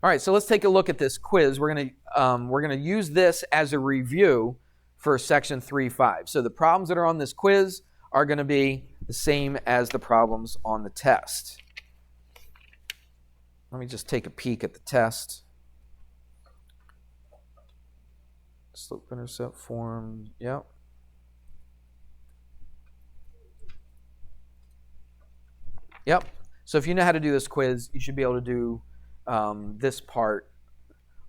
All right, so let's take a look at this quiz. We're gonna use this as a review for section 3.5. So the problems that are on this quiz are going to be the same as the problems on the test. Let me just take a peek at the test. Slope-intercept form, yep. Yep. So if you know how to do this quiz, you should be able to do this part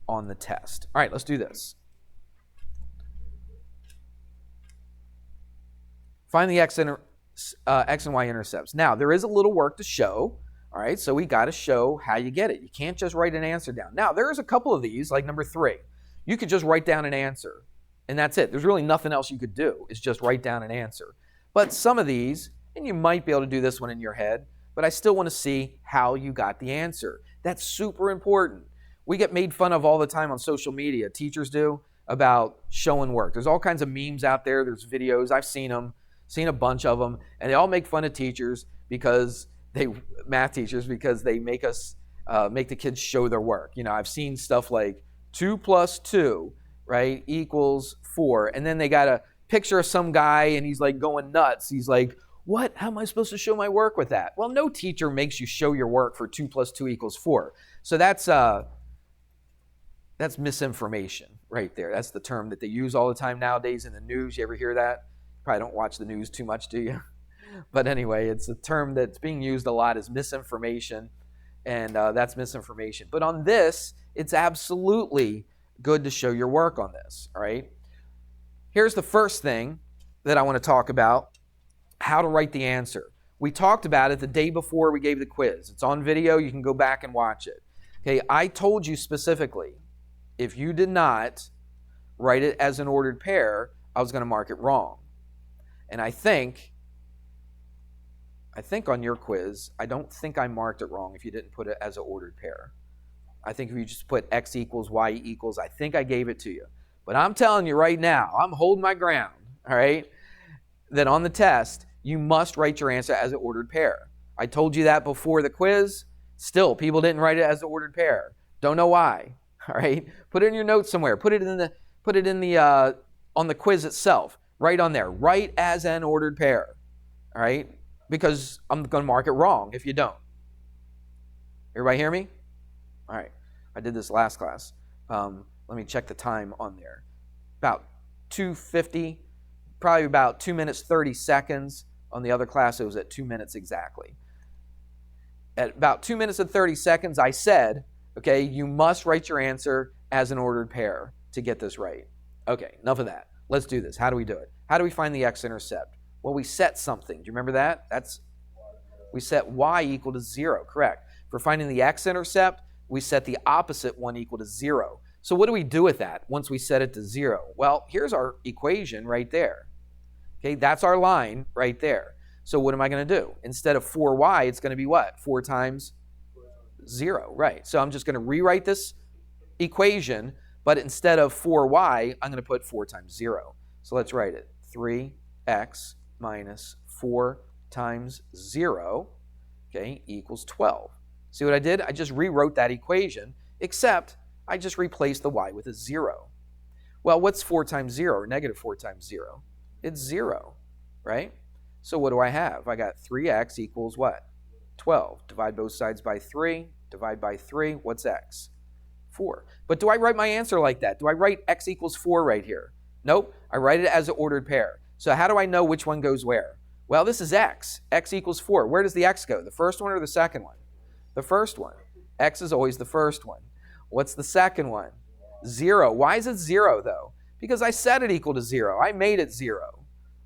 on the test. All right, let's do this. Find the x and y intercepts. Now, there is a little work to show. All right, so we got to show how you get it. You can't just write an answer down. Now, there's a couple of these, like number 3. You could just write down an answer, and that's it. There's really nothing else you could do. It's just write down an answer. But some of these, and you might be able to do this one in your head, but I still want to see how you got the answer. That's super important. We get made fun of all the time on social media, teachers do, about showing work. There's all kinds of memes out there. There's videos. I've seen them, seen a bunch of them, and they all make fun of teachers because math teachers, because they make us, make the kids show their work. You know, I've seen stuff like 2 plus 2, right, equals 4. And then they got a picture of some guy and he's like going nuts. He's like, what? How am I supposed to show my work with that? Well, no teacher makes you show your work for 2 plus 2 equals 4. So that's misinformation right there. That's the term that they use all the time nowadays in the news. You ever hear that? Probably don't watch the news too much, do you? But anyway, it's a term that's being used a lot as misinformation, and that's misinformation. But on this, it's absolutely good to show your work on this, all right? Here's the first thing that I want to talk about, how to write the answer. We talked about it the day before we gave the quiz. It's on video. You can go back and watch it. Okay, I told you specifically, if you did not write it as an ordered pair, I was going to mark it wrong. And I think on your quiz, I don't think I marked it wrong if you didn't put it as an ordered pair. I think if you just put x equals, y equals, I think I gave it to you. But I'm telling you right now, I'm holding my ground, all right, that on the test, you must write your answer as an ordered pair. I told you that before the quiz. Still, people didn't write it as an ordered pair. Don't know why, all right? Put it in your notes somewhere. Put it on the quiz itself. Right on there. Write as an ordered pair, all right? Because I'm going to mark it wrong if you don't. Everybody hear me? All right. I did this last class. Let me check the time on there. About 2:50, probably about 2 minutes, 30 seconds. On the other class, it was at 2 minutes exactly. At about 2 minutes and 30 seconds, I said, okay, you must write your answer as an ordered pair to get this right. Okay, enough of that. Let's do this. How do we do it? How do we find the x-intercept? Well, we set something. Do you remember that? We set y equal to 0, correct. For finding the x-intercept, we set the opposite one equal to 0. So what do we do with that once we set it to 0? Well, here's our equation right there. Okay, that's our line right there. So what am I going to do? Instead of 4y, it's going to be what? 4 times 0, right. So I'm just going to rewrite this equation, but instead of 4y, I'm going to put 4 times 0. So let's write it. 3x minus 4 times 0, okay, equals 12. See what I did? I just rewrote that equation, except I just replaced the y with a 0. Well, what's 4 times 0, or negative 4 times 0? It's 0, right? So what do I have? I got 3x equals what? 12. Divide both sides by 3. Divide by 3. What's x? 4. But do I write my answer like that? Do I write x equals 4 right here? Nope. I write it as an ordered pair. So how do I know which one goes where? Well, this is x. X equals 4. Where does the x go? The first one or the second one? The first one. X is always the first one. What's the second one? 0. Why is it 0, though? Because I set it equal to 0. I made it 0.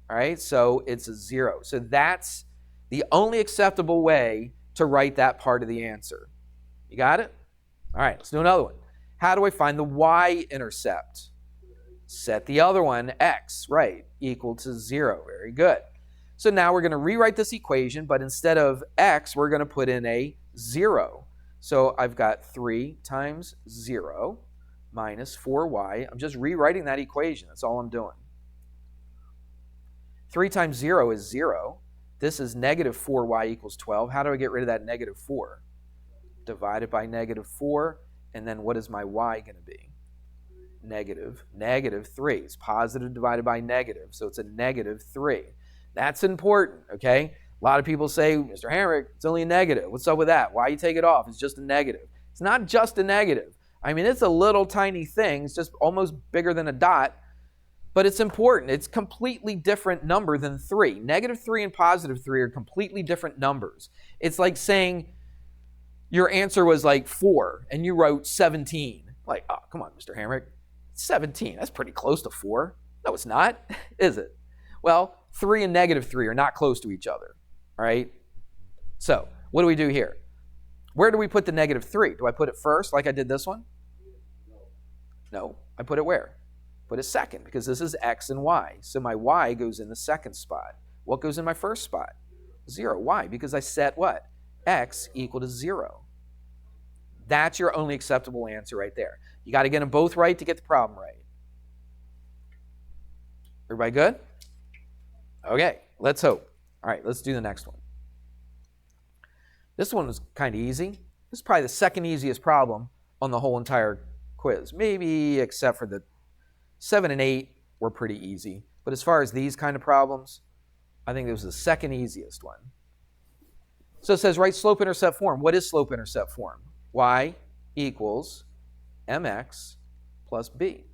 All right, so it's a 0. So that's the only acceptable way to write that part of the answer. You got it? All right, let's do another one. How do I find the y-intercept? Set the other one, x, right, equal to 0. Very good. So now we're going to rewrite this equation, but instead of x, we're going to put in a 0. So I've got 3 times 0 minus 4y. I'm just rewriting that equation. That's all I'm doing. 3 times 0 is 0. This is negative 4y equals 12. How do I get rid of that negative 4? Divide it by negative 4, And then what is my y going to be? Negative 3. It's positive divided by negative, so it's a negative 3. That's important, okay? A lot of people say, Mr. Hamrick, it's only a negative. What's up with that? Why you take it off? It's just a negative. It's not just a negative. I mean, it's a little tiny thing. It's just almost bigger than a dot, but it's important. It's a completely different number than 3. Negative 3 and positive 3 are completely different numbers. It's like saying your answer was like 4, and you wrote 17. Like, oh, come on, Mr. Hamrick. 17, that's pretty close to 4. No, it's not, is it? Well, 3 and negative 3 are not close to each other, all right? So, what do we do here? Where do we put the negative 3? Do I put it first like I did this one? No, I put it where? Put it second, because this is x and y. So my y goes in the second spot. What goes in my first spot? 0. Why? Because I set what? X equal to 0. That's your only acceptable answer right there. You got to get them both right to get the problem right. Everybody good? Okay, let's hope. All right, let's do the next one. This one was kind of easy. This is probably the second easiest problem on the whole entire quiz. Maybe except for the 7 and 8 were pretty easy. But as far as these kind of problems, I think this was the second easiest one. So it says, write slope-intercept form. What is slope-intercept form? Y equals mx plus b.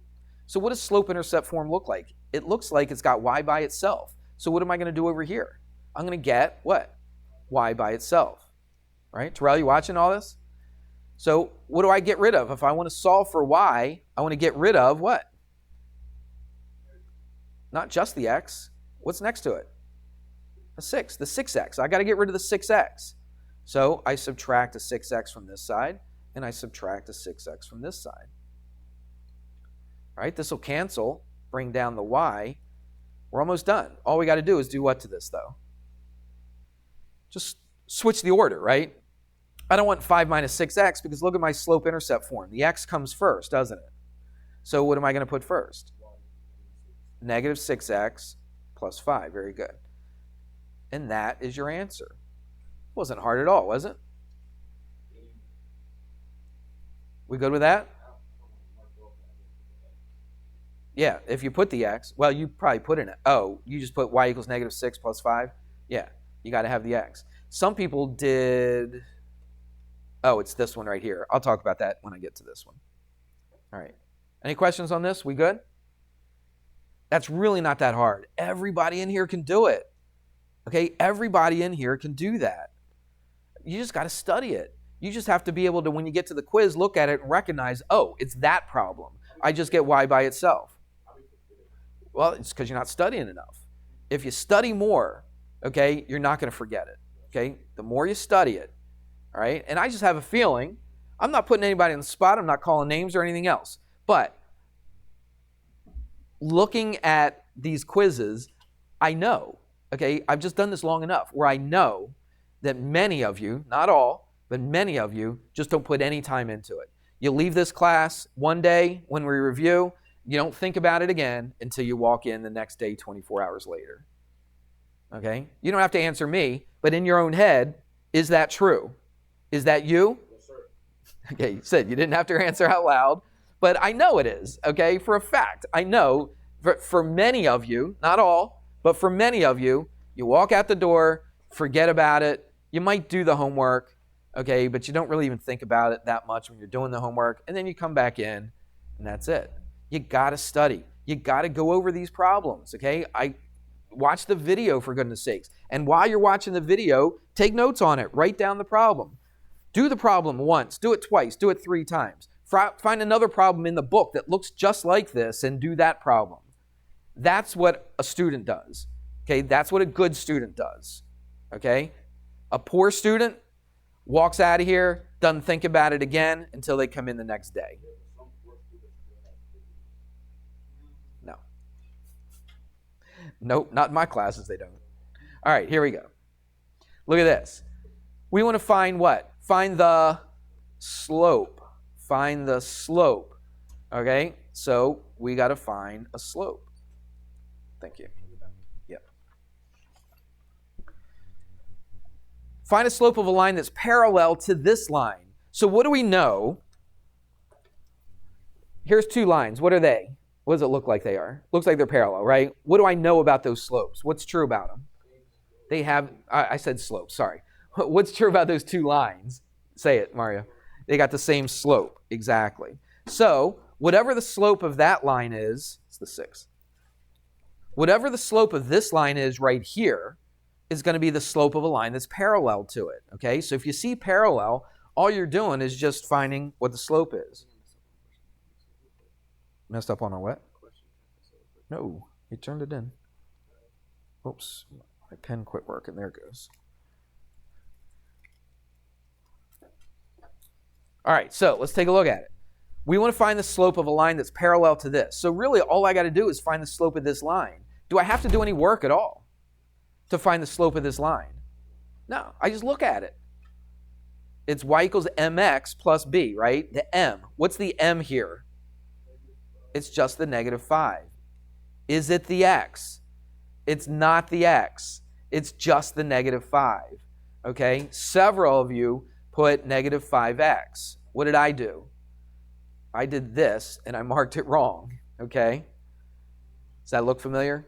So what does slope-intercept form look like? It looks like it's got y by itself. So what am I going to do over here? I'm going to get what? Y by itself. Right? Terrell, you watching all this? So what do I get rid of? If I want to solve for y, I want to get rid of what? Not just the x. What's next to it? A 6, the 6x. I got to get rid of the 6x. So I subtract a 6x from this side, and I subtract a 6x from this side. All right, this will cancel, bring down the y. We're almost done. All we got to do is do what to this, though? Just switch the order, right? I don't want 5 minus 6x because look at my slope-intercept form. The x comes first, doesn't it? So what am I going to put first? Negative 6x plus 5. Very good. And that is your answer. Wasn't hard at all, was it? We good with that? Yeah, if you put the x, well, you probably put in it. Oh, you just put y equals negative 6 plus 5? Yeah, you got to have the x. Some people did, oh, it's this one right here. I'll talk about that when I get to this one. All right. Any questions on this? We good? That's really not that hard. Everybody in here can do it. Okay, everybody in here can do that. You just got to study it. You just have to be able to, when you get to the quiz, look at it and recognize, oh, it's that problem. I just get y by itself. Well, it's because you're not studying enough. If you study more, okay, you're not going to forget it. Okay, the more you study it, all right? And I just have a feeling, I'm not putting anybody on the spot, I'm not calling names or anything else, but looking at these quizzes, I know, okay, I've just done this long enough where I know that many of you, not all, but many of you just don't put any time into it. You leave this class one day when we review, you don't think about it again until you walk in the next day 24 hours later. Okay? You don't have to answer me, but in your own head, is that true? Is that you? Yes, sir. Okay, you said you didn't have to answer out loud, but I know it is, okay, for a fact. I know for many of you, not all, but for many of you, you walk out the door, forget about it. You might do the homework, okay, but you don't really even think about it that much when you're doing the homework, and then you come back in, and that's it. You got to study. You got to go over these problems, okay? Watch the video, for goodness sakes. And while you're watching the video, take notes on it. Write down the problem. Do the problem once. Do it twice. Do it 3 times. Find another problem in the book that looks just like this and do that problem. That's what a student does, okay? That's what a good student does, okay? A poor student walks out of here, doesn't think about it again until they come in the next day. No. Nope, not in my classes, they don't. All right, here we go. Look at this. We want to find what? Find the slope. Find the slope. Okay, so we got to find a slope. Thank you. Yep. Find a slope of a line that's parallel to this line. So what do we know Here's two lines. What are they? What does it look like they are? Looks like they're parallel, right? What do I know about those slopes? What's true about them? They have, I said slopes, sorry. What's true about those two lines? Say it, Mario. They got the same slope, exactly. So, whatever the slope of that line is, it's the 6. Whatever the slope of this line is right here is going to be the slope of a line that's parallel to it, okay? So if you see parallel, all you're doing is just finding what the slope is. Messed up on our what? No, you turned it in. Oops, my pen quit working. There it goes. All right, so let's take a look at it. We want to find the slope of a line that's parallel to this. So really, all I got to do is find the slope of this line. Do I have to do any work at all to find the slope of this line? No, I just look at it. It's y equals mx plus b, right? The m. What's the m here? It's just the -5. Is it the x? It's not the x. It's just the -5. Okay? Several of you put -5x. What did I do? I did this, and I marked it wrong. Okay? Does that look familiar?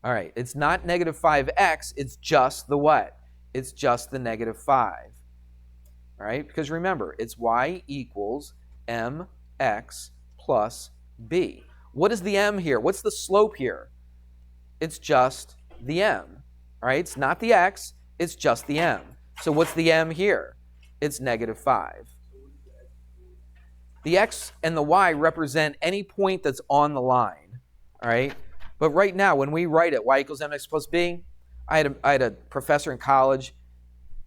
All right. It's not -5x. It's just the what? It's just the -5. All right? Because remember, it's y equals mx plus b. What is the m here? What's the slope here? It's just the m. All right? It's not the x. It's just the m. So what's the m here? It's -5. The x and the y represent any point that's on the line. All right? But right now, when we write it, y equals mx plus b, I had a professor in college.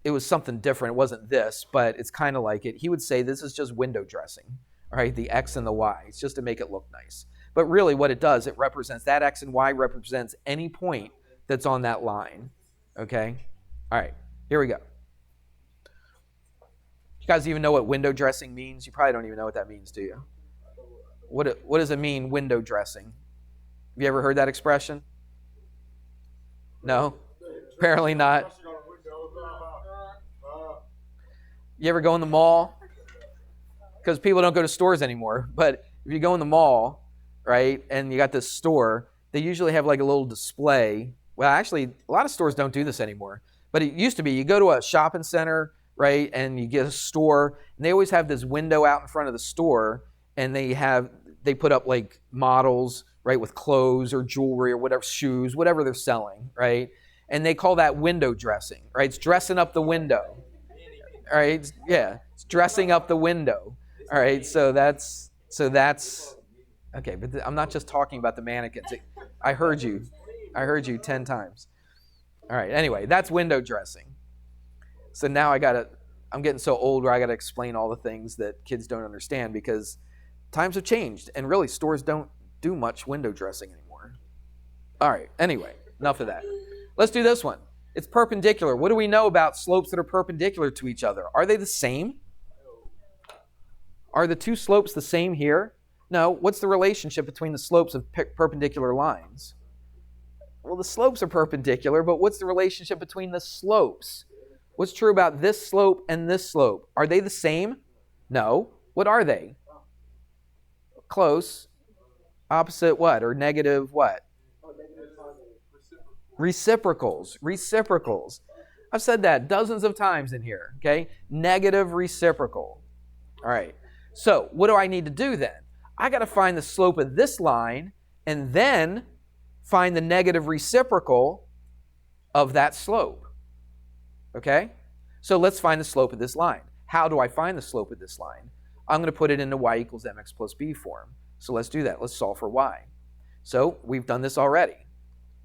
It was something different. It wasn't this, but it's kind of like it. He would say this is just window dressing. All right, the x and the y. It's just to make it look nice. But really what it does, it represents, that x and y represents any point that's on that line. Okay? All right, here we go. You guys even know what window dressing means? You probably don't even know what that means, do you? What does it mean, window dressing? Have you ever heard that expression? No? Apparently not. You ever go in the mall? Because people don't go to stores anymore. But if you go in the mall, right, and you got this store, they usually have like a little display. Well, actually, a lot of stores don't do this anymore. But it used to be, you go to a shopping center, right, and you get a store, and they always have this window out in front of the store, and they put up like models, right, with clothes or jewelry or whatever, shoes, whatever they're selling, right? And they call that window dressing, right? It's dressing up the window. All right, yeah, it's dressing up the window. All right, so that's okay, but I'm not just talking about the mannequins. I heard you 10 times. All right, anyway, that's window dressing. So now I'm getting so old where I got to explain all the things that kids don't understand because times have changed and really stores don't do much window dressing anymore. All right, anyway, enough of that. Let's do this one. It's perpendicular. What do we know about slopes that are perpendicular to each other? Are they the same? Are the two slopes the same here? No. What's the relationship between the slopes of perpendicular lines? Well, the slopes are perpendicular, but what's the relationship between the slopes? What's true about this slope and this slope? Are they the same? No. What are they? Close. Opposite what? Or negative what? Reciprocals. Reciprocals. I've said that dozens of times in here, okay? Negative reciprocal. All right. So what do I need to do then? I got to find the slope of this line and then find the negative reciprocal of that slope. Okay? So let's find the slope of this line. How do I find the slope of this line? I'm going to put it into y equals mx plus b form. So let's do that. Let's solve for y. So we've done this already.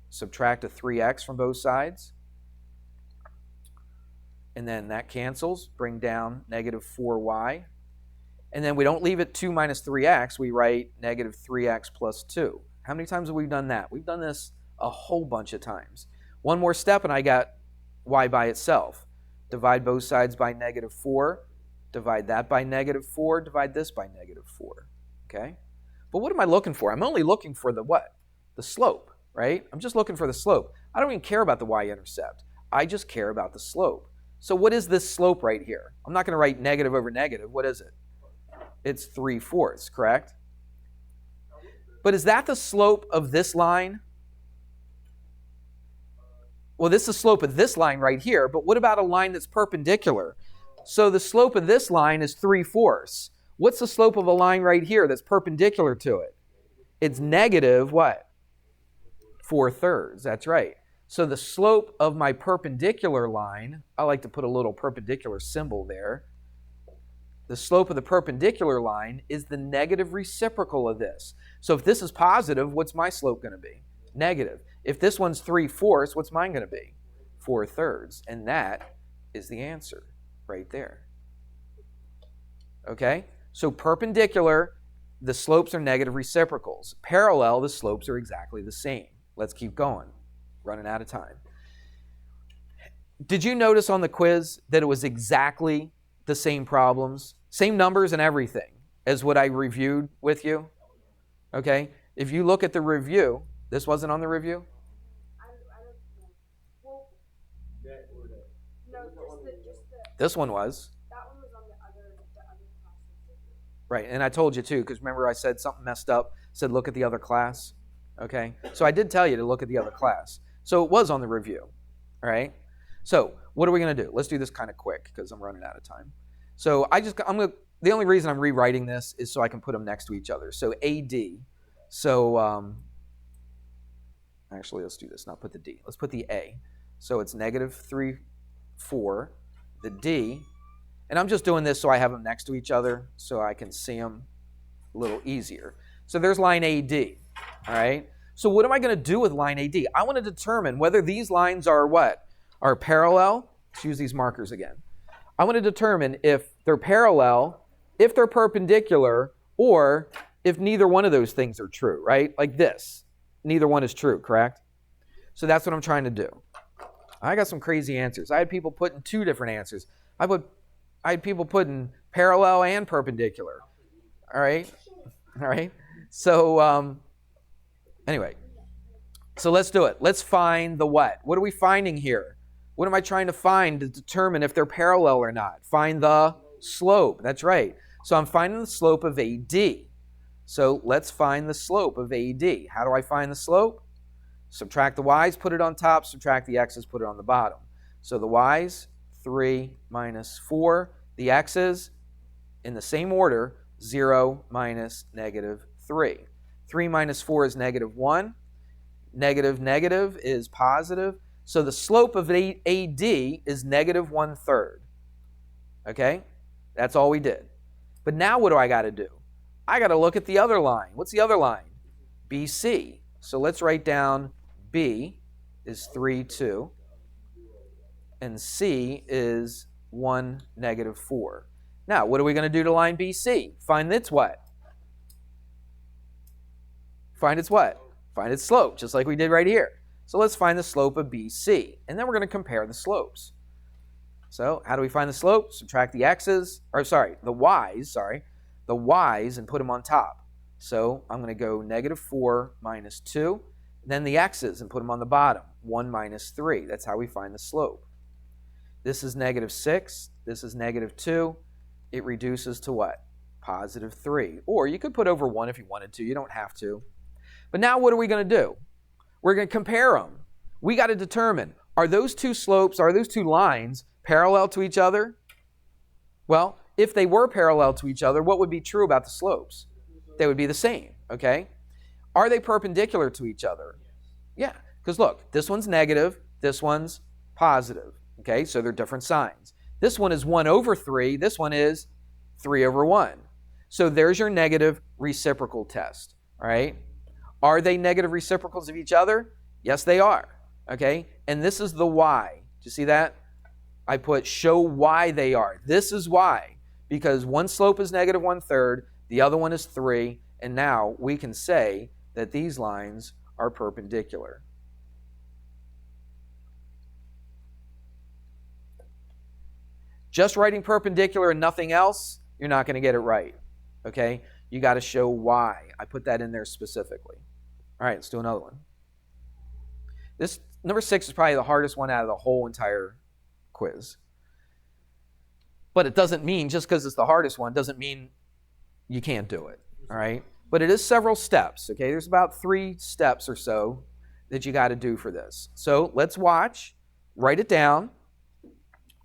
Subtract a 3x from both sides. And then that cancels. Bring down negative 4y. And then we don't leave it 2 minus 3x. We write negative 3x plus 2. How many times have we done that? We've done this a whole bunch of times. One more step and I got y by itself. Divide both sides by negative 4. Divide that by negative 4. Divide this by negative 4. Okay? But what am I looking for? I'm only looking for the what? The slope, right? I'm just looking for the slope. I don't even care about the y-intercept. I just care about the slope. So what is this slope right here? I'm not going to write negative over negative. What is it? It's 3/4, correct? But is that the slope of this line? Well, this is the slope of this line right here, but what about a line that's perpendicular? So the slope of this line is 3/4. What's the slope of a line right here that's perpendicular to it? It's negative what? 4/3. That's right. So the slope of my perpendicular line, I like to put a little perpendicular symbol there. The slope of the perpendicular line is the negative reciprocal of this. So if this is positive, what's my slope going to be? Negative. If this one's 3/4, what's mine going to be? 4/3. And that is the answer right there. Okay? So perpendicular, the slopes are negative reciprocals. Parallel, the slopes are exactly the same. Let's keep going. Running out of time. Did you notice on the quiz that it was exactly the same problems, same numbers and everything as what I reviewed with you? Okay? If you look at the review, this wasn't on the review? This one was. That one was on the other class. Right, and I told you too, because remember I said something messed up, said look at the other class. Okay? So I did tell you to look at the other class. So it was on the review. All right? So what are we going to do? Let's do this kind of quick because I'm running out of time. So the only reason I'm rewriting this is so I can put them next to each other. So AD. So actually let's do this, not put the D. Let's put the A. So it's negative 3/4. The D, and I'm just doing this so I have them next to each other so I can see them a little easier. So there's line AD. All right. So what am I going to do with line AD? I want to determine whether these lines are what? Are parallel. Let's use these markers again. I want to determine if they're parallel, if they're perpendicular, or if neither one of those things are true, right? Like this. Neither one is true, correct? So that's what I'm trying to do. I got some crazy answers. I had people putting two different answers. I had people putting parallel and perpendicular. All right? All right? So anyway, so let's do it. Let's find the what? What are we finding here? What am I trying to find to determine if they're parallel or not? Find the slope. That's right. So I'm finding the slope of AD. So let's find the slope of AD. How do I find the slope? Subtract the y's, put it on top. Subtract the x's, put it on the bottom. So the y's, 3 minus 4. The x's, in the same order, 0 minus negative 3. 3 minus 4 is negative 1. Negative, negative is positive. So the slope of AD is negative 1/3. Okay? That's all we did. But now what do I got to do? I got to look at the other line. What's the other line? BC. So let's write down B is 3, 2. And C is 1, negative 4. Now, what are we going to do to line BC? Find its what? Find its what? Find its slope, just like we did right here. So let's find the slope of BC. And then we're going to compare the slopes. So how do we find the slope? Subtract the x's, the y's, and put them on top. So I'm going to go negative 4 minus 2. Then the x's and put them on the bottom. 1 minus 3. That's how we find the slope. This is negative 6. This is negative 2. It reduces to what? Positive 3. Or you could put over 1 if you wanted to. You don't have to. But now what are we going to do? We're going to compare them. We got to determine, are those two slopes, are those two lines parallel to each other? Well, if they were parallel to each other, what would be true about the slopes? They would be the same, okay? Are they perpendicular to each other? Yeah, because look, this one's negative, this one's positive, okay? So they're different signs. This one is 1/3, this one is 3/1. So there's your negative reciprocal test, all right? Are they negative reciprocals of each other? Yes, they are, okay? And this is the why. Do you see that? I put show why they are. This is why. Because one slope is negative 1/3, the other one is 3, and now we can say that these lines are perpendicular. Just writing perpendicular and nothing else, you're not going to get it right, okay? You got to show why. I put that in there specifically. All right, let's do another one. This number 6 is probably the hardest one out of the whole entire quiz. But it doesn't mean, just because it's the hardest one, doesn't mean you can't do it, all right? But it is several steps, okay? There's about 3 steps or so that you got to do for this. So let's watch, write it down,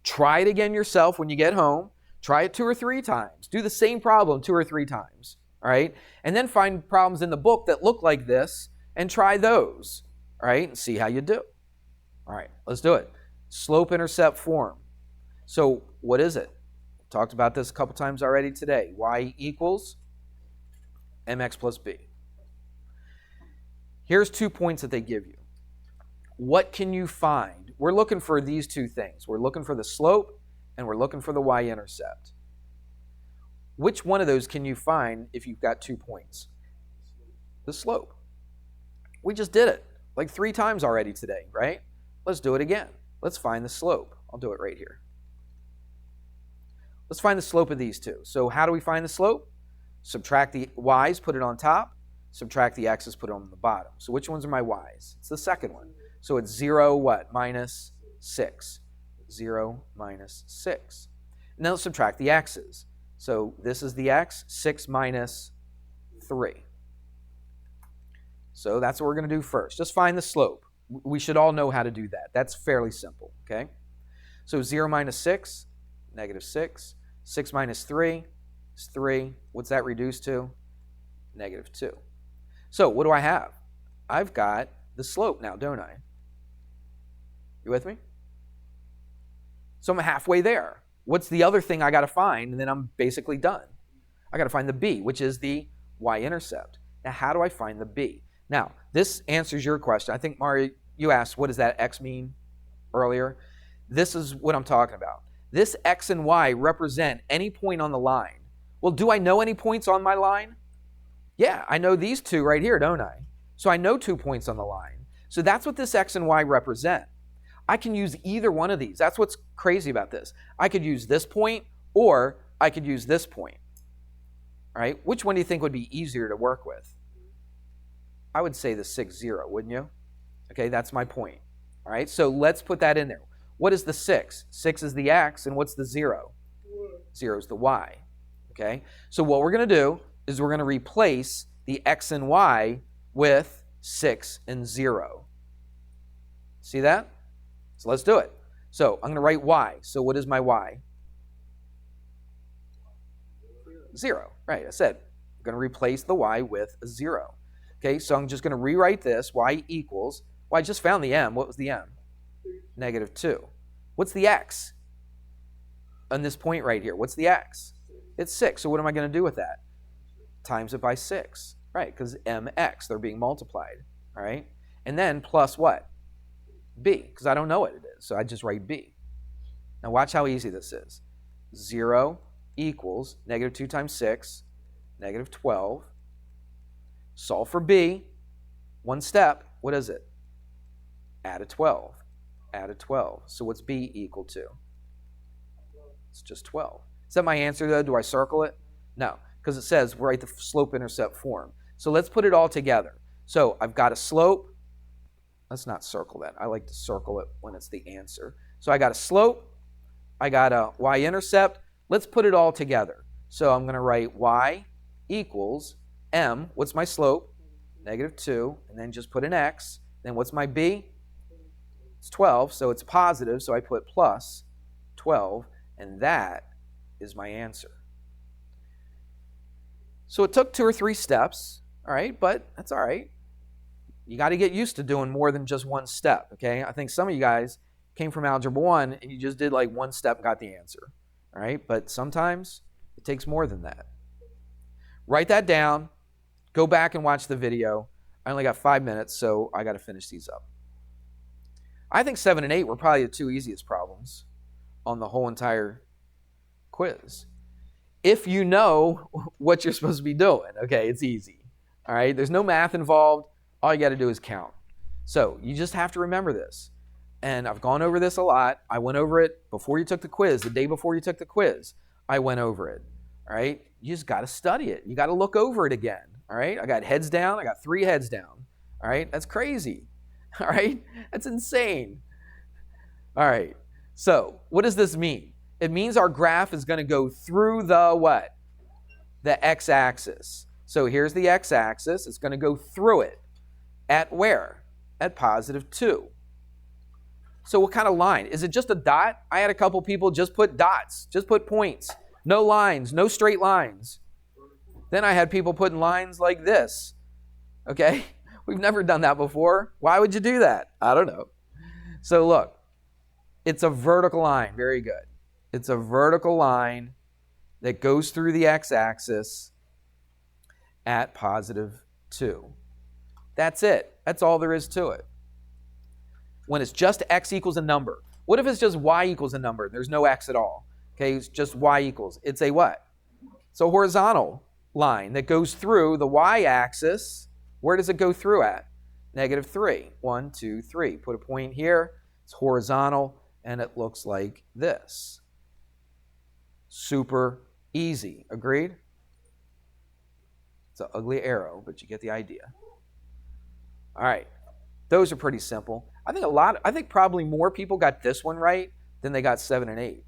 try it again yourself when you get home, try it 2 or 3 times, do the same problem 2 or 3 times, all right? And then find problems in the book that look like this and try those, all right, and see how you do. All right, let's do it. Slope-intercept form. So what is it? Talked about this a couple times already today. Y equals mx plus b. Here's 2 points that they give you. What can you find? We're looking for these 2 things. We're looking for the slope and we're looking for the y-intercept. Which one of those can you find if you've got 2 points? The slope. We just did it like 3 times already today, right? Let's do it again. Let's find the slope. I'll do it right here. Let's find the slope of these 2. So how do we find the slope? Subtract the y's, put it on top. Subtract the x's, put it on the bottom. So which ones are my y's? It's the second one. So it's 0, what? Minus 6. 0 minus 6. And then let's subtract the x's. So this is the x, 6 minus 3. So that's what we're going to do first. Just find the slope. We should all know how to do that. That's fairly simple, okay? So 0 minus 6, negative 6. 6 minus 3 is 3. What's that reduced to? Negative 2. So what do I have? I've got the slope now, don't I? You with me? So I'm halfway there. What's the other thing I got to find? And then I'm basically done. I got to find the b, which is the y-intercept. Now, how do I find the b? Now, this answers your question. I think, Mario, you asked, what does that x mean earlier? This is what I'm talking about. This x and y represent any point on the line. Well, do I know any points on my line? Yeah, I know these 2 right here, don't I? So I know 2 points on the line. So that's what this x and y represent. I can use either one of these. That's what's crazy about this. I could use this point or I could use this point. All right, which one do you think would be easier to work with? I would say the 6, 0, wouldn't you? Okay, that's my point. All right, so let's put that in there. What is the 6? 6 is the x, and what's the 0? 0 is the y. Okay, so what we're going to do is we're going to replace the x and y with 6 and 0. See that? So let's do it. So I'm going to write y. So what is my y? 0. Right, I said I'm going to replace the y with a 0. Okay, so I'm just going to rewrite this. Y equals, well, I just found the m. What was the m? Negative 2. What's the x? On this point right here, what's the x? It's 6. So what am I going to do with that? Times it by 6. Right, because mx, they're being multiplied. All right, and then plus what? B, because I don't know what it is. So I just write b. Now watch how easy this is. 0 equals negative 2 times 6, negative 12. Solve for b. One step. What is it? Add a 12. Add a 12. So what's b equal to? It's just 12. Is that my answer, though? Do I circle it? No, because it says write the slope-intercept form. So let's put it all together. So I've got a slope. Let's not circle that. I like to circle it when it's the answer. So I got a slope. I got a y-intercept. Let's put it all together. So I'm going to write y equals m. What's my slope? Negative 2. And then just put an x. Then what's my b? It's 12. So it's positive. So I put plus 12. And that is my answer. So it took 2 or 3 steps. All right, but that's all right. You got to get used to doing more than just one step, okay? I think some of you guys came from Algebra 1 and you just did like one step and got the answer, all right? But sometimes it takes more than that. Write that down. Go back and watch the video. I only got 5 minutes, so I got to finish these up. I think 7 and 8 were probably the 2 easiest problems on the whole entire quiz. If you know what you're supposed to be doing, okay, it's easy, all right? There's no math involved. All you got to do is count. So you just have to remember this. And I've gone over this a lot. I went over it before you took the quiz, the day before you took the quiz. I went over it, all right? You just got to study it. You got to look over it again, all right? I got heads down. I got 3 heads down, all right? That's crazy, all right? That's insane. All right, so what does this mean? It means our graph is going to go through the what? the x-axis. So here's the x-axis. It's going to go through it. At where? At positive 2. So what kind of line? Is it just a dot? I had a couple people just put dots, just put points. No lines, no straight lines. Then I had people putting lines like this. Okay? We've never done that before. Why would you do that? I don't know. So look, it's a vertical line. Very good. It's a vertical line that goes through the x-axis at positive 2. That's it. That's all there is to it. When it's just x equals a number. What if it's just y equals a number? There's no x at all. Okay, it's just y equals. It's a what? It's a horizontal line that goes through the y-axis. Where does it go through at? Negative 3. 1, 2, 3. Put a point here. It's horizontal, and it looks like this. Super easy. Agreed? It's an ugly arrow, but you get the idea. All right. Those are pretty simple. I think probably more people got this one right than they got 7 and 8.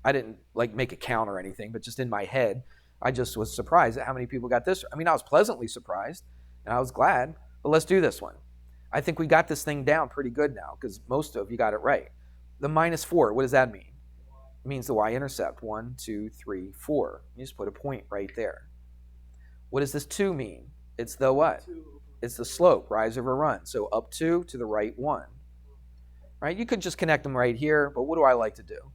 I didn't make a count or anything, but just in my head, I just was surprised at how many people got this. I mean, I was pleasantly surprised, and I was glad. But let's do this one. I think we got this thing down pretty good now because most of you got it right. The -4, what does that mean? It means the y-intercept. 1, 2, 3, 4. You just put a point right there. What does this 2 mean? It's the what? It's the slope, rise over run. So up 2 to the right 1. Right? You could just connect them right here, but what do I like to do?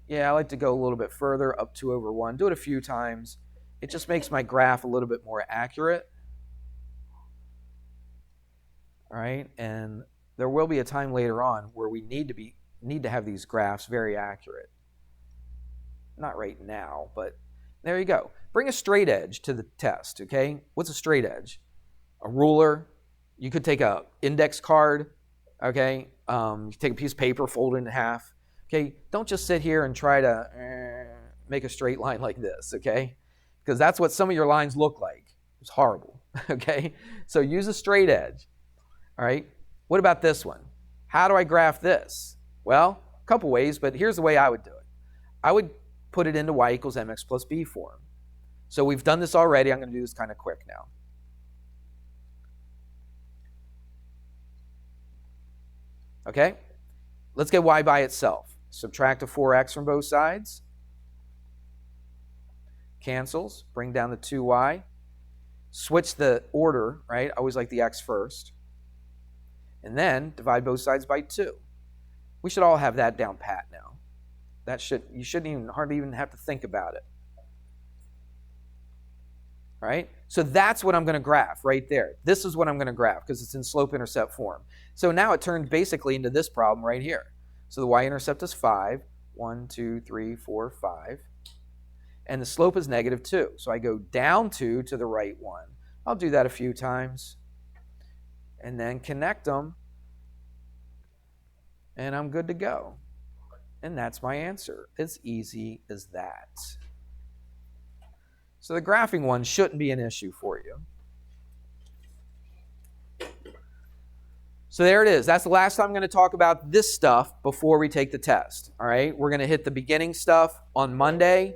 Yeah, I like to go a little bit further, up 2 over 1. Do it a few times. It just makes my graph a little bit more accurate. All right? And there will be a time later on where we need to have these graphs very accurate. Not right now, but there you go. Bring a straight edge to the test, okay? What's a straight edge? A ruler. You could take an index card, okay? You take a piece of paper, fold it in half. Okay, don't just sit here and try to make a straight line like this, okay? Because that's what some of your lines look like. It's horrible, okay? So use a straight edge, all right? What about this one? How do I graph this? Well, a couple ways, but here's the way I would do it. I would put it into y equals mx plus b form. So we've done this already. I'm going to do this kind of quick now. Okay? Let's get y by itself. Subtract a 4x from both sides. Cancels. Bring down the 2y. Switch the order, right? I always like the x first. And then divide both sides by 2. We should all have that down pat now. You shouldn't hardly even have to think about it. All right? So that's what I'm going to graph right there. This is what I'm going to graph because it's in slope-intercept form. So now it turned basically into this problem right here. So the y-intercept is 5. 1, 2, 3, 4, 5. And the slope is negative 2. So I go down 2 to the right 1. I'll do that a few times. And then connect them. And I'm good to go. And that's my answer. As easy as that. So the graphing one shouldn't be an issue for you. So there it is. That's the last time I'm going to talk about this stuff before we take the test. All right? We're going to hit the beginning stuff on Monday,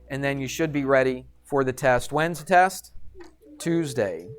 and then you should be ready for the test. When's the test? Tuesday.